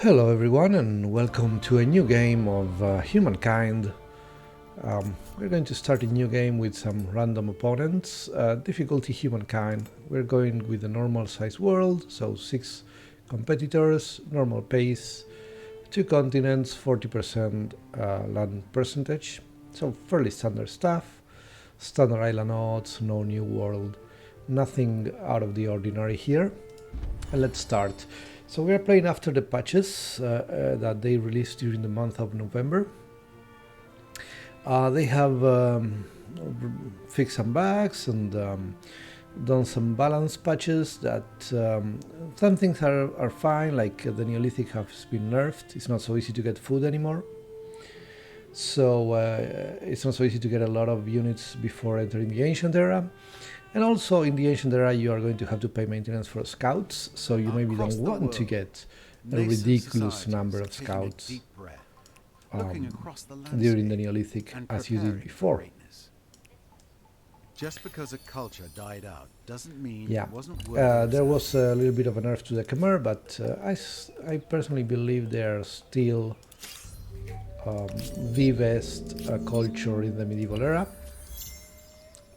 Hello everyone and welcome to a new game of Humankind. We're going to start a new game with some random opponents. Difficulty Humankind. We're going with a normal size world, so 6 competitors, normal pace, 2 continents, 40% land percentage, so fairly standard stuff, standard island odds, no new world, nothing out of the ordinary here. And let's start. So we are playing after the patches that they released during the month of November. They have fixed some bugs and done some balance patches that some things are fine, like the Neolithic has been nerfed. It's not so easy to get food anymore. So it's not so easy to get a lot of units before entering the Ancient Era. And also in the Ancient Era you are going to have to pay maintenance for scouts, so you maybe don't want to get a ridiculous number of scouts during the Neolithic as you did before. Just because a culture died out doesn't mean Yeah, it wasn't worth there was a little bit of a nerf to the Khmer, but I personally believe they are still the best culture in the medieval era.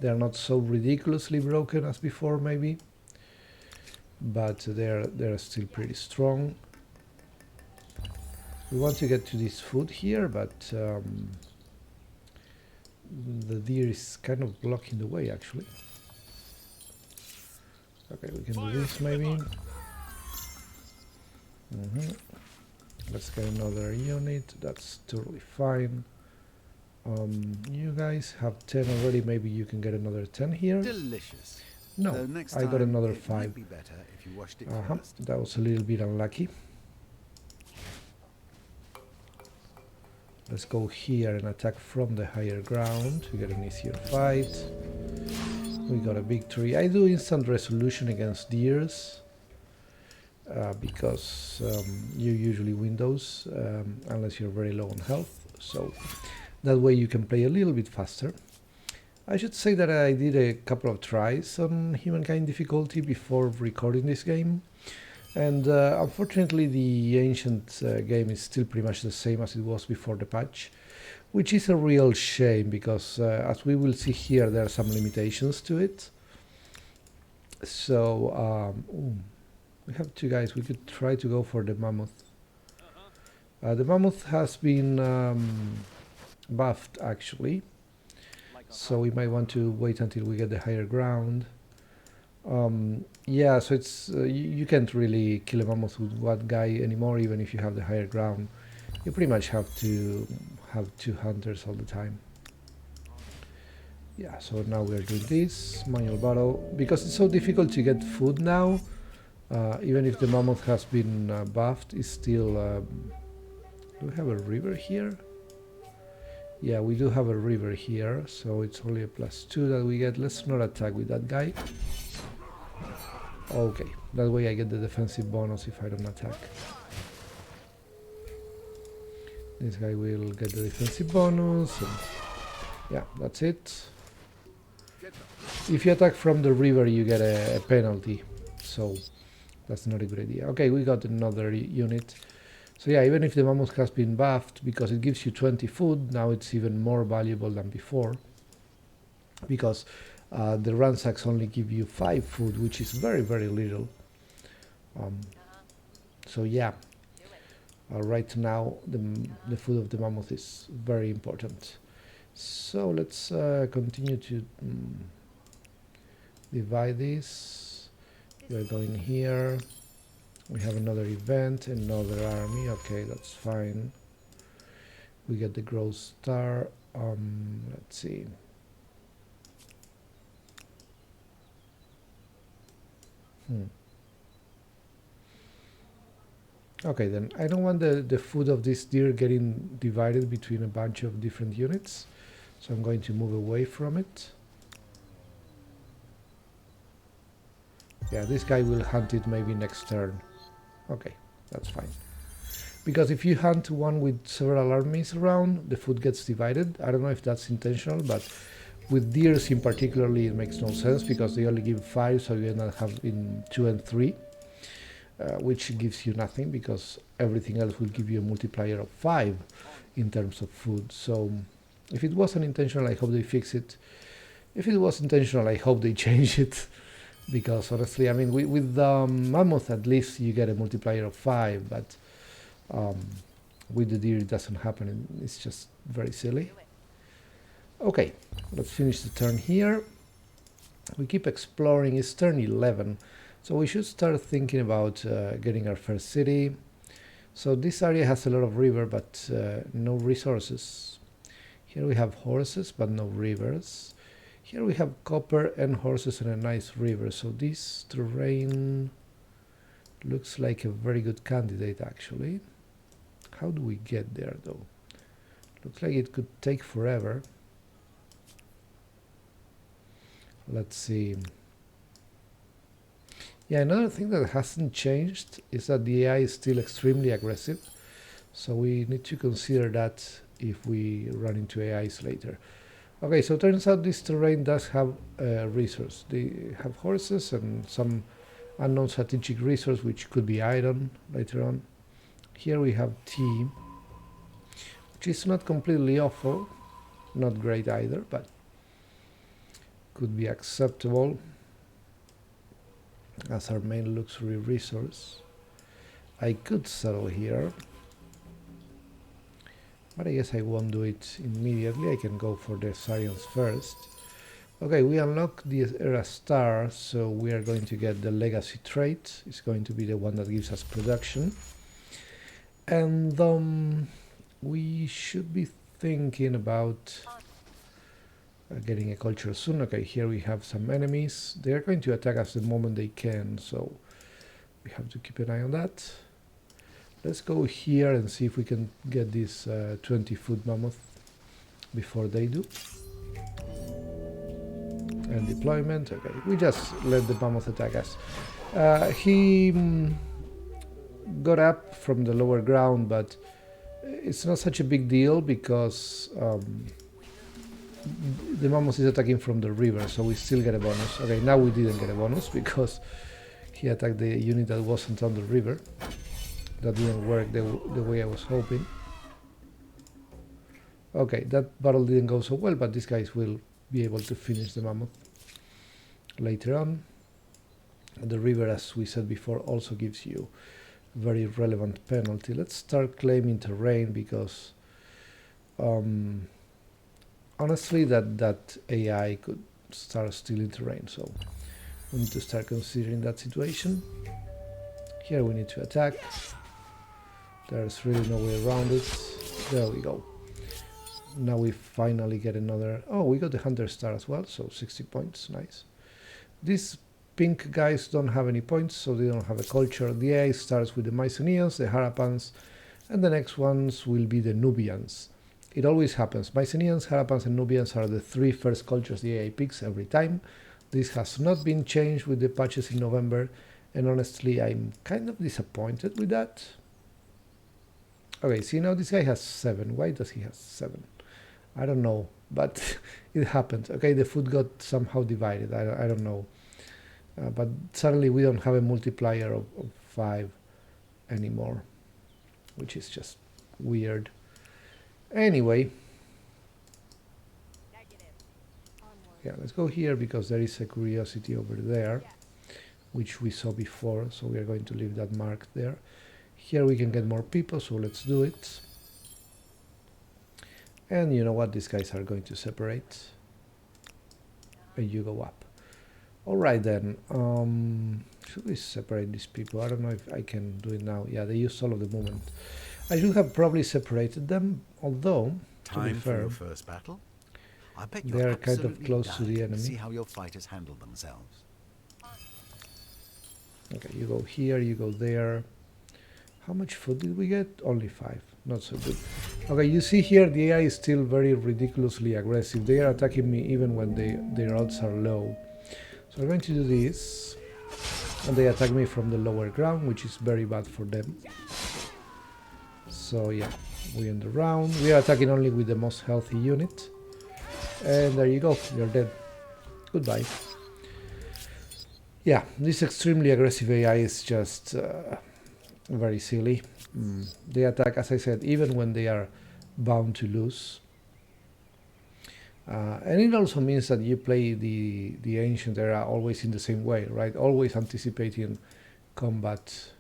They are not so ridiculously broken as before, maybe, but they're still pretty strong. We want to get to this food here, but the deer is kind of blocking the way, actually. Okay, we can do this maybe. Let's get another unit. That's totally fine. You guys have 10 already. Maybe you can get another 10 here. delicious. No, Though next I got time another it 5. might be better if you washed it first. That was a little bit unlucky. Let's go here and attack from the higher ground to get an easier fight. We got a victory. I do instant resolution against deers because you usually win those unless you're very low on health. So that way you can play a little bit faster. I should say that I did a couple of tries on Humankind difficulty before recording this game. And unfortunately the ancient game is still pretty much the same as it was before the patch, which is a real shame because as we will see here there are some limitations to it. So we have 2 guys. We could try to go for the mammoth. The mammoth has been buffed actually, so we might want to wait until we get the higher ground. Yeah, so it's you can't really kill a mammoth with one guy anymore, even if you have the higher ground. You pretty much have to have 2 hunters all the time. Yeah, so now we're doing this manual battle because it's so difficult to get food now. Even if the mammoth has been buffed, it's still do we have a river here? Yeah, we do have a river here, so it's only a +2 that we get. Let's not attack with that guy. Okay, that way I get the defensive bonus if I don't attack. This guy will get the defensive bonus. And yeah, that's it. If you attack from the river, you get a penalty, so that's not a good idea. Okay, we got another unit. So yeah, even if the mammoth has been buffed, because it gives you 20 food, now it's even more valuable than before. Because the ransacks only give you 5 food, which is very, very little. So yeah, right now the food of the mammoth is very important. So let's continue to divide this. We're going here. We have another event, another army. Okay, that's fine. We get the growth star. Let's see. Okay, then I don't want the food of this deer getting divided between a bunch of different units, so I'm going to move away from it. Yeah, this guy will hunt it maybe next turn. Okay, that's fine. Because if you hunt one with several armies around, the food gets divided. I don't know if that's intentional, but with deers in particularly it makes no sense because they only give 5, so you end up having 2 and 3. which gives you nothing because everything else will give you a multiplier of 5 in terms of food. So if it wasn't intentional, I hope they fix it. If it was intentional, I hope they change it. Because honestly, I mean, with mammoth at least you get a multiplier of 5, but with the deer it doesn't happen. It's just very silly. Okay, let's finish the turn here. We keep exploring. It's turn 11, so we should start thinking about getting our first city. So this area has a lot of river, but no resources. Here we have horses, but no rivers. Here we have copper and horses and a nice river. So this terrain looks like a very good candidate, actually. How do we get there, though? Looks like it could take forever. Let's see. Yeah, another thing that hasn't changed is that the AI is still extremely aggressive. So we need to consider that if we run into AIs later. Okay, so turns out this terrain does have a resource. They have horses and some unknown strategic resource, which could be iron later on. Here we have tea, which is not completely awful, not great either, but could be acceptable as our main luxury resource. I could settle here, but I guess I won't do it immediately. I can go for the science first. Okay, we unlock the era star, so we are going to get the legacy trait. It's going to be the one that gives us production. And we should be thinking about getting a culture soon. Okay, here we have some enemies. They are going to attack us the moment they can, so we have to keep an eye on that. Let's go here and see if we can get this 20-foot mammoth before they do. And deployment. Okay, we just let the mammoth attack us. He got up from the lower ground, but it's not such a big deal because the mammoth is attacking from the river, so we still get a bonus. Okay, now we didn't get a bonus because he attacked the unit that wasn't on the river. That didn't work the way I was hoping. Okay, that battle didn't go so well, but these guys will be able to finish the mammoth later on. The river, as we said before, also gives you a very relevant penalty. Let's start claiming terrain because honestly that AI could start stealing terrain, so we need to start considering that situation. Here we need to attack. There's really no way around it. There we go. Now we finally get another... Oh, we got the Hunter Star as well, so 60 points, nice. These pink guys don't have any points, so they don't have a culture. The AI starts with the Mycenaeans, the Harappans, and the next ones will be the Nubians. It always happens. Mycenaeans, Harappans, and Nubians are the 3 first cultures the AI picks every time. This has not been changed with the patches in November, and honestly, I'm kind of disappointed with that. Okay, see, now this guy has 7. Why does he have 7? I don't know, but it happened. Okay, the food got somehow divided. I don't know. But suddenly we don't have a multiplier of 5 anymore, which is just weird. Anyway. Yeah, let's go here because there is a curiosity over there, which we saw before, so we are going to leave that mark there. Here we can get more people, so let's do it. And you know what? These guys are going to separate. And you go up. Alright then. Should we separate these people? I don't know if I can do it now. Yeah, they use all of the movement. I should have probably separated them, although, to be fair, for your first battle? I bet they are kind of close to the enemy. See how your fighters handle themselves. Okay, you go here, you go there. How much food did we get? Only 5. Not so good. Okay, you see here the AI is still very ridiculously aggressive. They are attacking me even when their odds are low. So I'm going to do this. And they attack me from the lower ground, which is very bad for them. So yeah, we end the round. We are attacking only with the most healthy unit. And there you go, you're dead. Goodbye. Yeah, this extremely aggressive AI is just very silly. They attack, as I said, even when they are bound to lose. And it also means that you play the ancient era always in the same way, right? Always anticipating combat,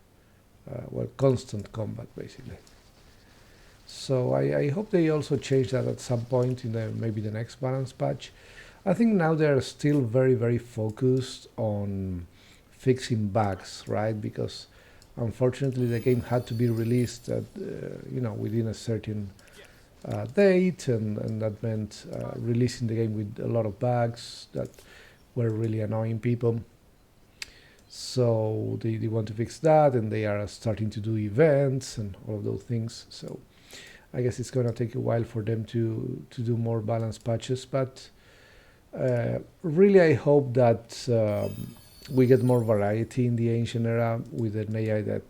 well, constant combat, basically. So I hope they also change that at some point in maybe the next balance patch. I think now they're still very focused on fixing bugs, right? Because unfortunately the game had to be released at, within a certain date, and that meant releasing the game with a lot of bugs that were really annoying people. So they want to fix that, and they are starting to do events and all of those things. So I guess it's going to take a while for them to do more balanced patches, but really I hope that we get more variety in the ancient era with an AI that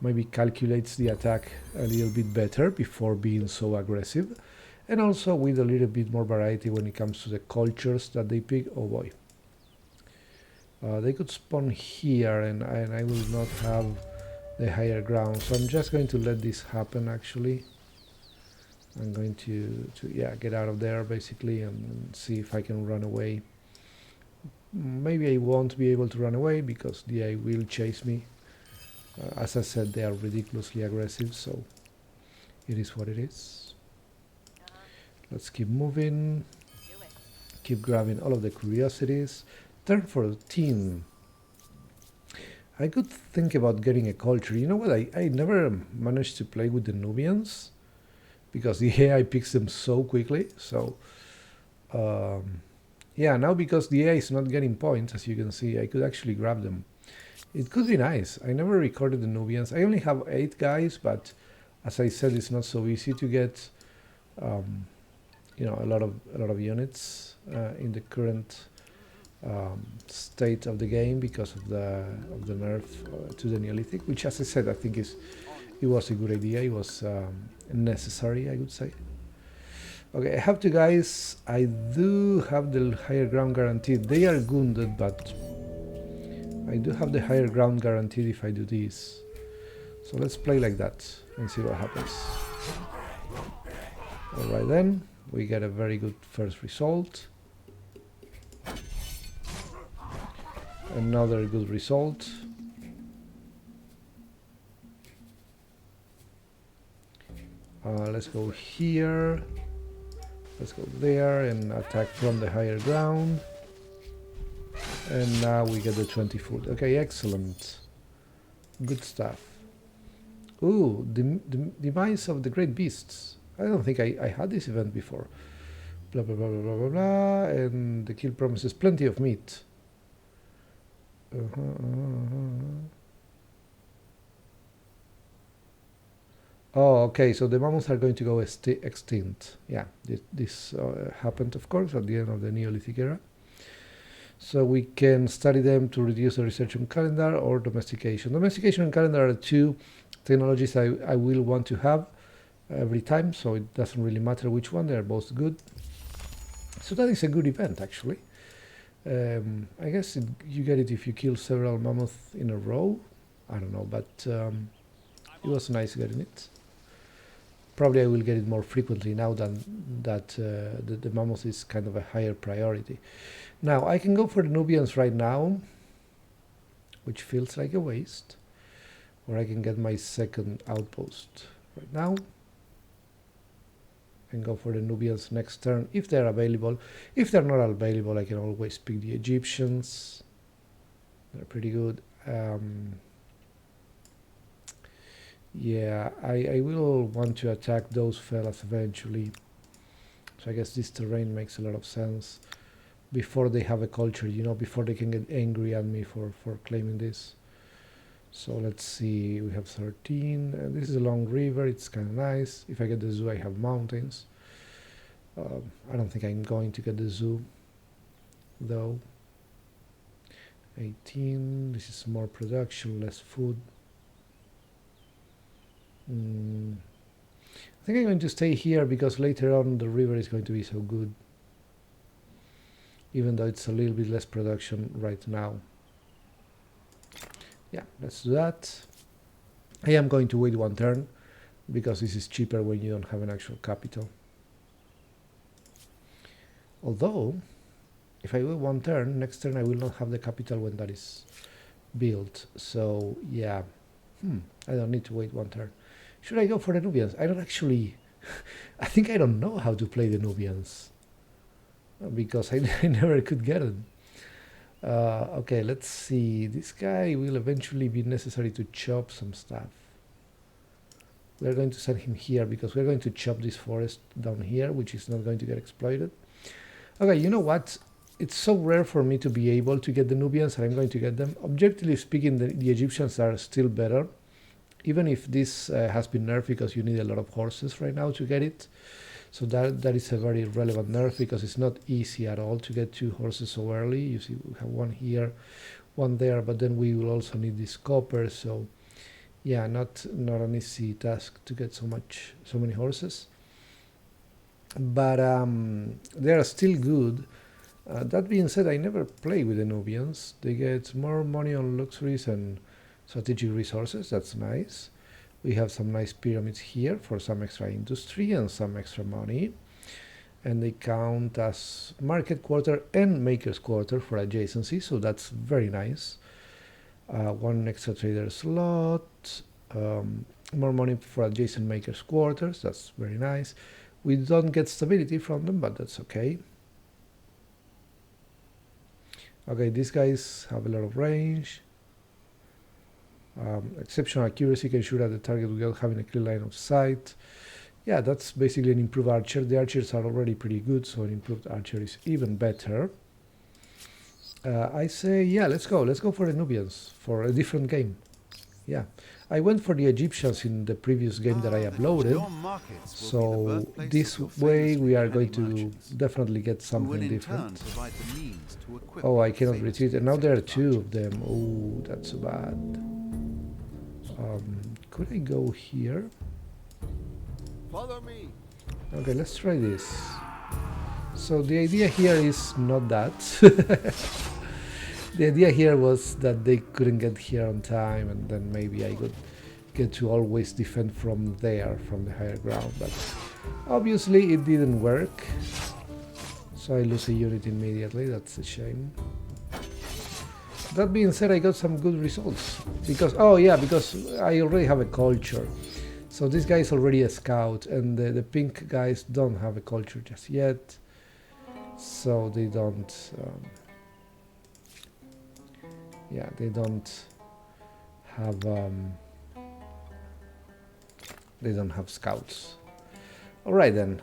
maybe calculates the attack a little bit better before being so aggressive, and also with a little bit more variety when it comes to the cultures that they pick. Oh boy. They could spawn here, and I will not have the higher ground, so I'm just going to let this happen. Actually, I'm going to get out of there basically and see if I can run away. Maybe I won't be able to run away because the AI will chase me. As I said, they are ridiculously aggressive, so it is what it is. Let's keep moving, keep grabbing all of the curiosities. Turn 14. I could think about getting a culture. You know what? I never managed to play with the Nubians because the AI picks them so quickly. So, yeah, now because the AI is not getting points, as you can see, I could actually grab them. It could be nice. I never recorded the Nubians. I only have 8 guys, but as I said, it's not so easy to get, a lot of units in the current state of the game because of the nerf to the Neolithic, which, as I said, I think it was a good idea. It was necessary, I would say. Okay, I have 2 guys. I do have the higher ground guaranteed. They are wounded, but I do have the higher ground guaranteed if I do this. So let's play like that and see what happens. Alright then, we get a very good first result. Another good result. Let's go here. Let's go there and attack from the higher ground. And now we get the 20 foot. Okay, excellent. Good stuff. Ooh, the demise of the great beasts. I don't think I had this event before. Blah, blah, blah, blah, blah, blah, blah. And the kill promises plenty of meat. Oh, okay, so the mammoths are going to go extinct. Yeah, this happened, of course, at the end of the Neolithic era. So we can study them to reduce the research on calendar or domestication. Domestication and calendar are 2 technologies I will want to have every time, so it doesn't really matter which one, they're both good. So that is a good event, actually. I guess you get it if you kill several mammoths in a row. I don't know, but it was nice getting it. Probably I will get it more frequently now than that the mammoth is kind of a higher priority. Now, I can go for the Nubians right now, which feels like a waste. Or I can get my second outpost right now. And go for the Nubians next turn, if they're available. If they're not available, I can always pick the Egyptians. They're pretty good. Yeah, I will want to attack those fellas eventually. So I guess this terrain makes a lot of sense. Before they have a culture, before they can get angry at me for claiming this. So let's see, we have 13. This is a long river, it's kind of nice. If I get the zoo, I have mountains. I don't think I'm going to get the zoo, though. 18, this is more production, less food. I think I'm going to stay here because later on the river is going to be so good. Even though it's a little bit less production right now. Yeah, let's do that. I am going to wait one turn because this is cheaper when you don't have an actual capital. Although, if I wait one turn, next turn I will not have the capital when that is built. So yeah, I don't need to wait one turn. Should I go for the Nubians? I don't actually, I think I don't know how to play the Nubians because I never could get them. Okay, let's see. This guy will eventually be necessary to chop some stuff. We're going to send him here because we're going to chop this forest down here, which is not going to get exploited. Okay, you know what? It's so rare for me to be able to get the Nubians, and I'm going to get them. Objectively speaking, the Egyptians are still better, even if this has been nerfed because you need a lot of horses right now to get it. So that is a very relevant nerf because it's not easy at all to get 2 horses so early. You see, we have one here, one there, but then we will also need this copper. So yeah, not an easy task to get so many horses. But they are still good. That being said, I never play with the Nubians. They get more money on luxuries and strategic resources. That's nice. We have some nice pyramids here for some extra industry and some extra money. And they count as market quarter and maker's quarter for adjacency, so that's very nice. 1 extra trader slot, more money for adjacent maker's quarters, that's very nice. We don't get stability from them, but that's okay. Okay, these guys have a lot of range. Exceptional accuracy, can shoot at the target without having a clear line of sight. Yeah, that's basically an improved archer. The archers are already pretty good, so an improved archer is even better. I say, yeah, let's go for the Nubians, for a different game. Yeah, I went for the Egyptians in the previous game that I uploaded, so this way we are going to definitely get something different. Oh, I cannot retreat, and now there are 2 of them. Oh, that's bad. Could I go here? Follow me. Okay, let's try this. So the idea here is not that. The idea here was that they couldn't get here on time, and then maybe I could get to always defend from there, from the higher ground, but obviously it didn't work. So I lose a unit immediately, that's a shame. That being said, I got some good results, because, oh yeah, because I already have a culture. So this guy is already a scout, and the pink guys don't have a culture just yet, so they don't, yeah, they don't have scouts. Alright then,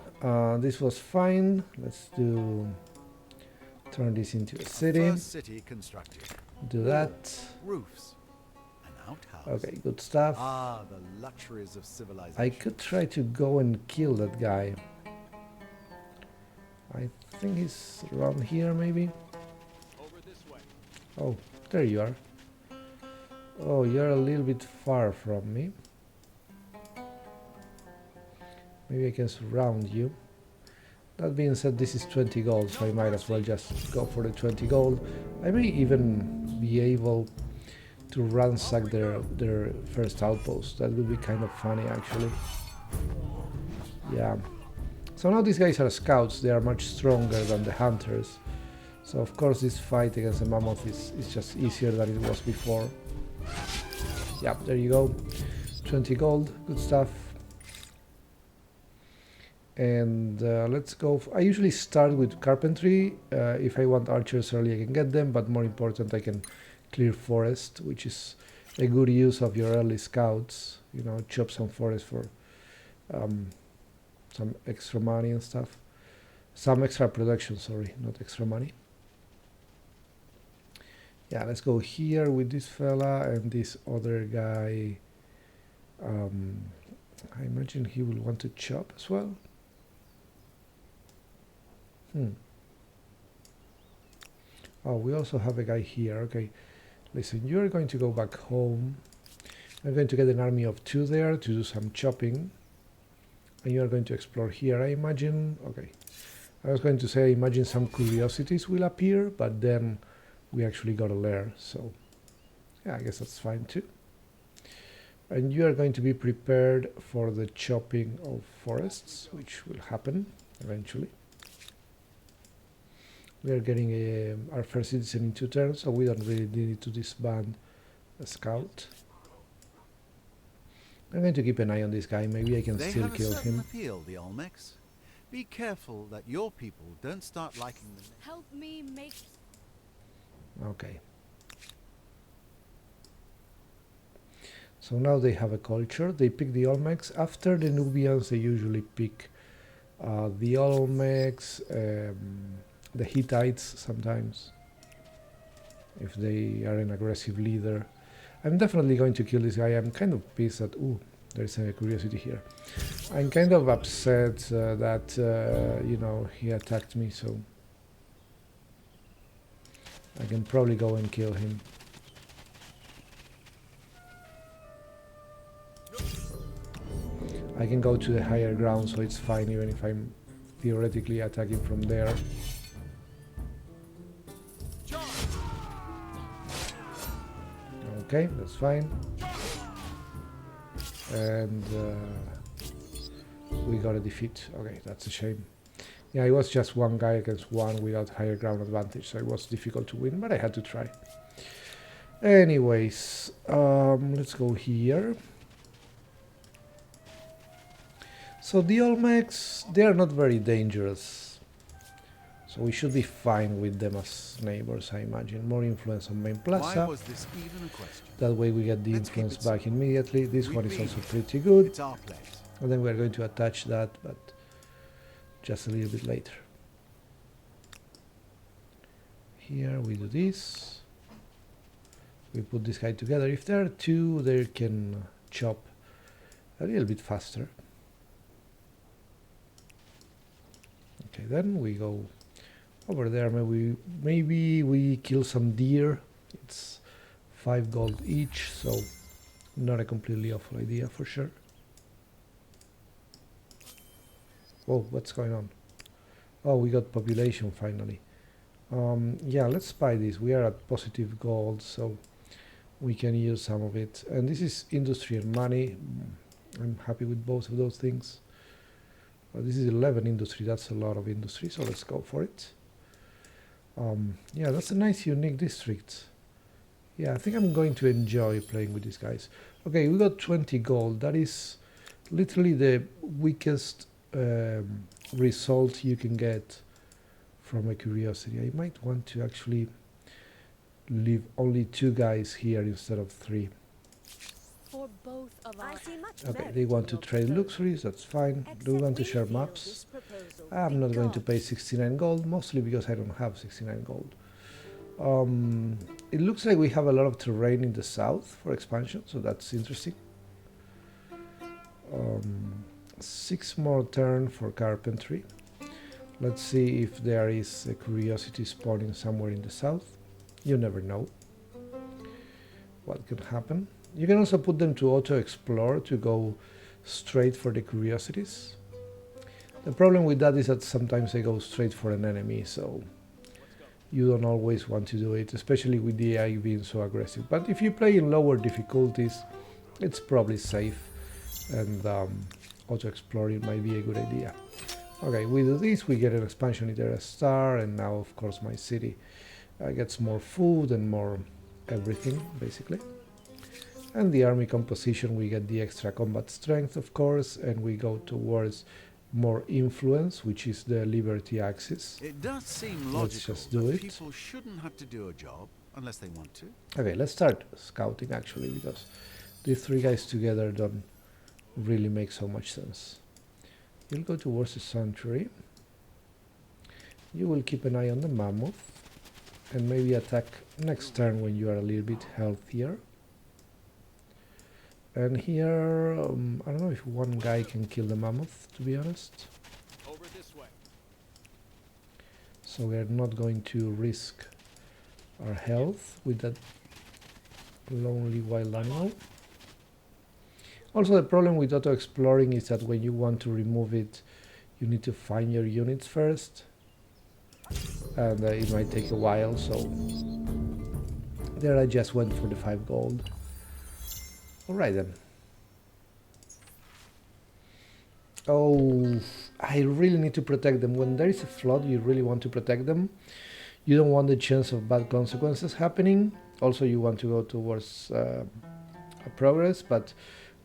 this was fine. Let's turn this into a city. City constructed. Do that. Roofs. An outhouse. Okay, good stuff. Ah, the luxuries of civilization. I could try to go and kill that guy. I think he's around here, maybe. Over this way. Oh, there you are. Oh, you're a little bit far from me. Maybe I can surround you. That being said, this is 20 gold, so I might as well just go for the 20 gold. I may even be able to ransack their first outpost. That would be kind of funny, actually. Yeah. So now these guys are scouts. They are much stronger than the hunters. So of course this fight against the mammoth is just easier than it was before. Yeah, there you go. 20 gold, good stuff. And let's go. I usually start with carpentry. If I want archers early, I can get them, but more important, I can clear forest, which is a good use of your early scouts. You know, chop some forest for some extra money and stuff. Some extra production, sorry, not extra money. Yeah, let's go here with this fella and this other guy. I imagine he will want to chop as well. Oh, we also have a guy here. Okay, listen, you're going to go back home. I'm going to get an army of 2 there to do some chopping. And you are going to explore here, I imagine. Okay, I was going to say, I imagine some curiosities will appear, but then we actually got a lair, so Yeah, I guess that's fine too. And you are going to be prepared for the chopping of forests, which will happen eventually. We are getting our first citizen in 2 turns, so we don't really need to disband a scout. I'm going to keep an eye on this guy. Maybe I can They still have a kill certain him. appeal, the Olmecs. Be careful that your people don't start liking the name. Help me make... Okay. So now they have a culture. They pick the Olmecs. After the Nubians, they usually pick the Olmecs, the Hittites sometimes, if they are an aggressive leader. I'm definitely going to kill this guy. I'm kind of pissed that... Ooh, there's a curiosity here. I'm kind of upset that, you know, he attacked me, so... I can probably go and kill him. I can go to the higher ground, so it's fine even if I'm theoretically attacking from there. Okay, that's fine. And we got a defeat. Okay, that's a shame. Yeah, it was just one guy against one without higher ground advantage, so it was difficult to win, but I had to try. Anyways, let's go here. So the Olmecs, they are not very dangerous. So we should be fine with them as neighbors, I imagine. More influence on main Why plaza. was this even a question? That way we get the Let's keep influence it back simple. immediately. This We've one is been also here. pretty good. It's our place. And then we are going to attach that, but just a little bit later. Here we do this. We put this guy together. If there are two, they can chop a little bit faster. Okay, then we go over there. Maybe we kill some deer. It's 5 gold each, so not a completely awful idea for sure. Whoa, what's going on? Oh, we got population finally. Yeah, let's buy this. We are at positive gold, so we can use some of it. And this is industry and money. I'm happy with both of those things. Well, this is 11 industry. That's a lot of industry, so let's go for it. Yeah, that's a nice, unique district. Yeah, I think I'm going to enjoy playing with these guys. Okay, we got 20 gold. That is literally the weakest result you can get from a curiosity. I might want to actually leave only 2 guys here instead of 3. For both of us. Okay, they want to trade luxuries, that's fine. Do we want to share maps? I'm not going to pay 69 gold, mostly because I don't have 69 gold. It looks like we have a lot of terrain in the south for expansion, so that's interesting. 6 more turn for carpentry. Let's see if there is a curiosity spawning somewhere in the south. You never know what could happen. You can also put them to auto-explore to go straight for the curiosities. The problem with that is that sometimes they go straight for an enemy, so you don't always want to do it, especially with the AI being so aggressive. But if you play in lower difficulties, it's probably safe, and auto-exploring might be a good idea. Okay, we do this, we get an expansion into a star, and now of course my city gets more food and more everything, basically. And the army composition, we get the extra combat strength, of course, and we go towards more influence, which is the liberty axis. It does seem Let's logical just do that it. people shouldn't have to do a job unless they want to. Okay, let's start scouting actually, because these 3 guys together don't really make so much sense. You'll go towards the sanctuary. You will keep an eye on the mammoth and maybe attack next turn when you are a little bit healthier. And here, I don't know if one guy can kill the mammoth, to be honest. Over this way. So we are not going to risk our health with that lonely wild animal. Also, the problem with auto-exploring is that when you want to remove it, you need to find your units first. And it might take a while, so There I just went for the 5 gold. Alright then. Oh, I really need to protect them. When there is a flood, you really want to protect them. You don't want the chance of bad consequences happening. Also, you want to go towards a progress, but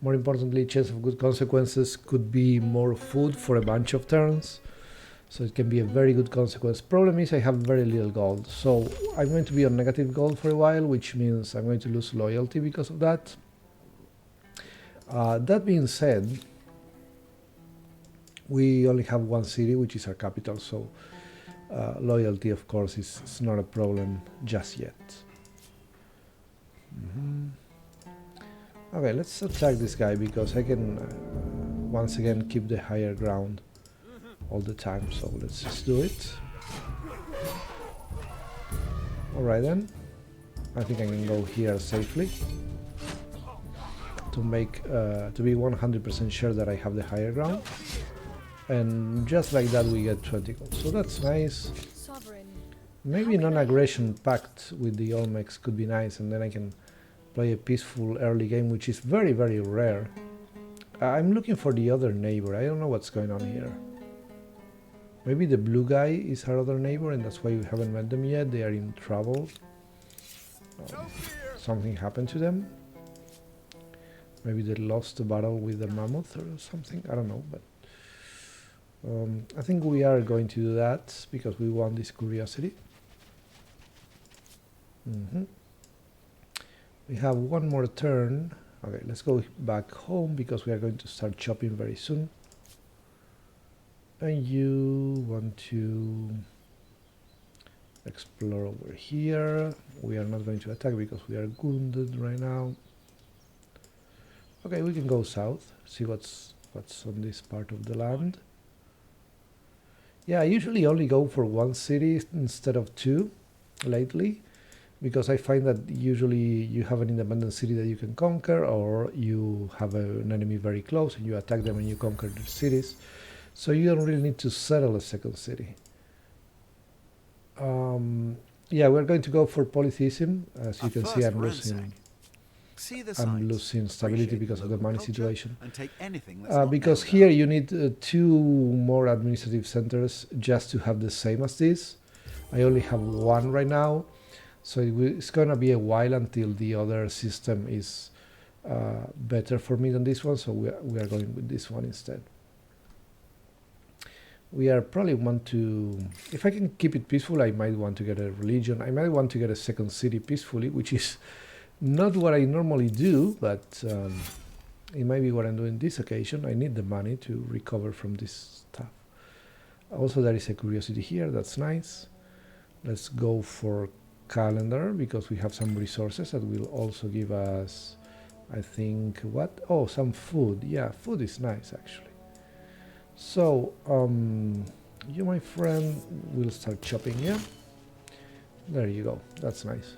more importantly, chance of good consequences could be more food for a bunch of turns. So it can be a very good consequence. Problem is I have very little gold, so I'm going to be on negative gold for a while, which means I'm going to lose loyalty because of that. That being said, we only have one city, which is our capital, so loyalty, of course, is not a problem just yet. Okay, let's attack this guy because I can once again keep the higher ground all the time, so let's just do it. Alright then, I think I can go here safely to make to be 100% sure that I have the higher ground, and just like that we get 20 gold, so that's nice. Sovereign. Maybe non-aggression pact with the Olmecs could be nice, and then I can play a peaceful early game, which is very rare. I'm looking for the other neighbor. I don't know what's going on here. Maybe the blue guy is our other neighbor and that's why we haven't met them yet. They are in trouble. Something happened to them. Maybe they lost a battle with the mammoth or something. I don't know, but I think we are going to do that because we want this curiosity. We have one more turn. Okay, let's go back home because we are going to start chopping very soon. And you want to explore over here. We are not going to attack because we are wounded right now. Okay, we can go south, see what's on this part of the land. Yeah, I usually only go for one city instead of 2 lately, because I find that usually you have an independent city that you can conquer, or you have an enemy very close and you attack them and you conquer their cities. So you don't really need to settle a second city. Yeah, we're going to go for polytheism. As you can see, I'm losing stability because of the money situation. Because here you need 2 more administrative centers just to have the same as this. I only have 1 right now, so it's going to be a while until the other system is better for me than this one, so we are going with this one instead. We are probably want to, if I can keep it peaceful, I might want to get a religion. I might want to get a second city peacefully, which is not what I normally do, but it might be what I'm doing this occasion. I need the money to recover from this stuff. Also, there is a curiosity here. That's nice. Let's go for calendar because we have some resources that will also give us, I think, what? Oh, some food. Yeah, food is nice actually. So, you, my friend, will start chopping, yeah? There you go, that's nice.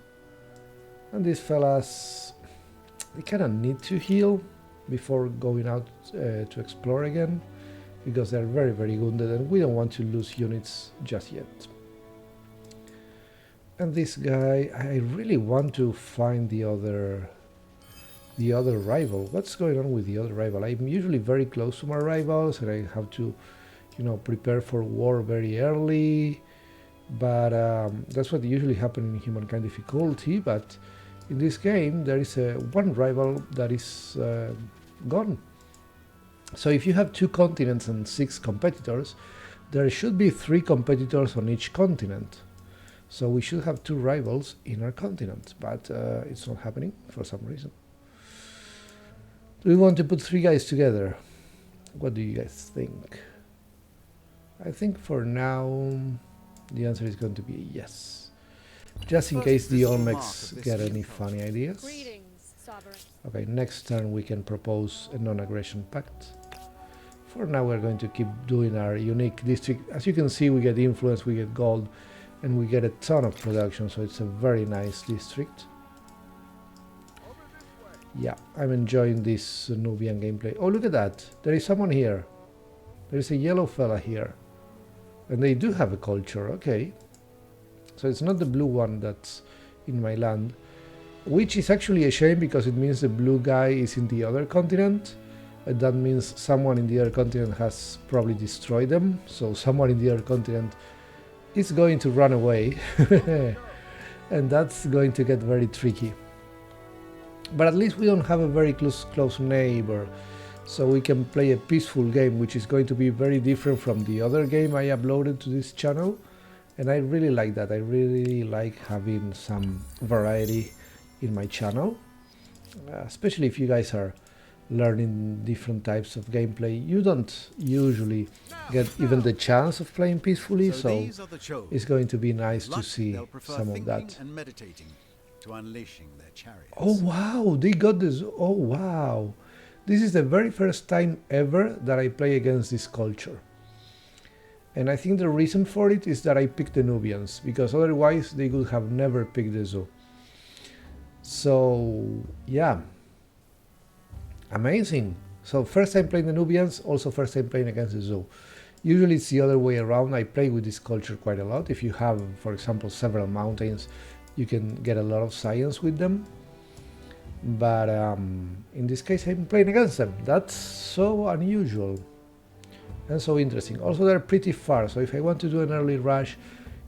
And these fellas, they kind of need to heal before going out to explore again, because they're very wounded and we don't want to lose units just yet. And this guy, I really want to find the other rival. What's going on with the other rival? I'm usually very close to my rivals and I have to, you know, prepare for war very early, but that's what usually happens in Humankind difficulty. But in this game there is one rival that is gone. So if you have 2 continents and 6 competitors, there should be 3 competitors on each continent. So we should have 2 rivals in our continent, but it's not happening for some reason. Do we want to put 3 guys together? What do you guys think? I think for now the answer is going to be yes. Just in case the Olmecs get any funny ideas. Greetings, Sovereign. Okay, next turn we can propose a non-aggression pact. For now we're going to keep doing our unique district. As you can see, we get influence, we get gold, and we get a ton of production, so it's a very nice district. Yeah, I'm enjoying this Nubian gameplay. Oh, look at that. There is someone here. There is a yellow fella here. And they do have a culture, okay. So it's not the blue one that's in my land. which is actually a shame because it means the blue guy is in the other continent. That means someone in the other continent has probably destroyed them, so someone in the other continent is going to run away and that's going to get very tricky. But at least we don't have a very close neighbor, so we can play a peaceful game, which is going to be very different from the other game I uploaded to this channel, and I really like that. I really like having some variety in my channel, especially if you guys are learning different types of gameplay. You don't usually get even the chance of playing peacefully, so these are the chosen. it's going to be nice to Luck, see they'll prefer some of thinking that. and meditating to unleashing their chariots. Oh wow, they got this. Oh wow, this is the very first time ever that I play against this culture. And I think the reason for it is that I picked the Nubians, because otherwise they would have never picked the zoo. So yeah, amazing. So first time playing the Nubians, also first time playing against the zoo. Usually it's the other way around. I play with this culture quite a lot. If you have, for example, several mountains, you can get a lot of science with them. But in this case I'm playing against them. That's so unusual and so interesting. Also they're pretty far, so if I want to do an early rush,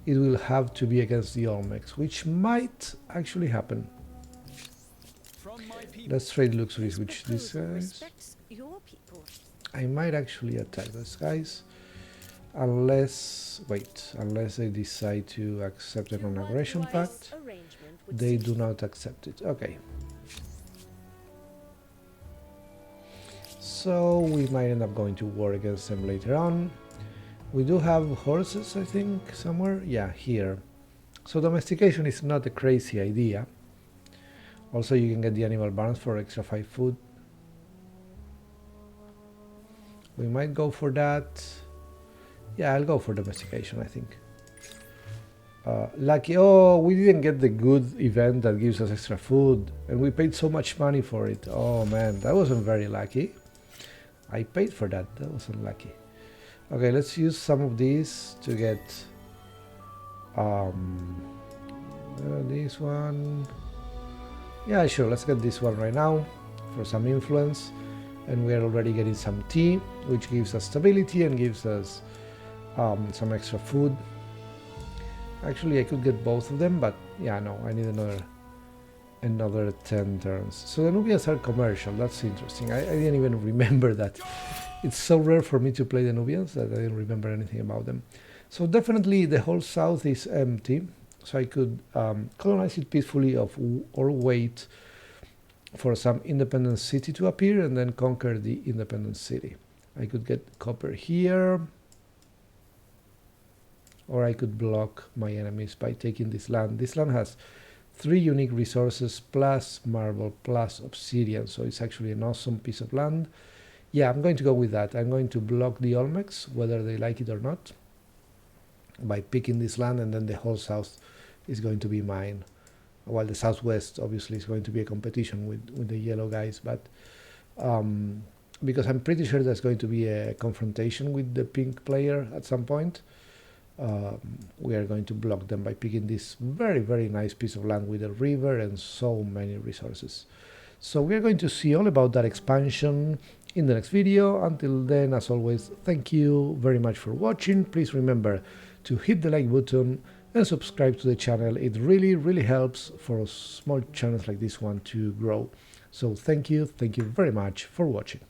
it will have to be against the Olmecs, which might actually happen. Let's trade luxuries with these guys. I might actually attack those guys, unless they decide to accept a non-aggression pact. They do not accept it. Okay. So we might end up going to war against them later on. We do have horses, I think, somewhere. Yeah, here. So domestication is not a crazy idea. Also, you can get the animal barns for extra 5 food. We might go for that. Yeah, I'll go for domestication, I think. Lucky. Oh, we didn't get the good event that gives us extra food, and we paid so much money for it. Oh man, that wasn't very lucky. I paid for that. That wasn't lucky. Okay, let's use some of these to get this one. Yeah, sure, let's get this one right now for some influence, and we're already getting some tea, which gives us stability and gives us some extra food. Actually, I could get both of them, but yeah, no, I need another 10 turns. So the Nubians are commercial. That's interesting. I didn't even remember that. It's so rare for me to play the Nubians that I didn't remember anything about them. So definitely the whole south is empty, so I could colonize it peacefully or wait for some independent city to appear and then conquer the independent city. I could get copper here, or I could block my enemies by taking this land. This land has 3 unique resources plus marble plus obsidian, so it's actually an awesome piece of land. Yeah, I'm going to go with that. I'm going to block the Olmecs, whether they like it or not, by picking this land, and then the whole south is going to be mine. While the southwest obviously is going to be a competition with the yellow guys, but because I'm pretty sure there's going to be a confrontation with the pink player at some point, we are going to block them by picking this very, very nice piece of land with a river and so many resources. So we are going to see all about that expansion in the next video. Until then, as always, thank you very much for watching. Please remember to hit the like button and subscribe to the channel. It really, really helps for small channels like this one to grow. So thank you very much for watching.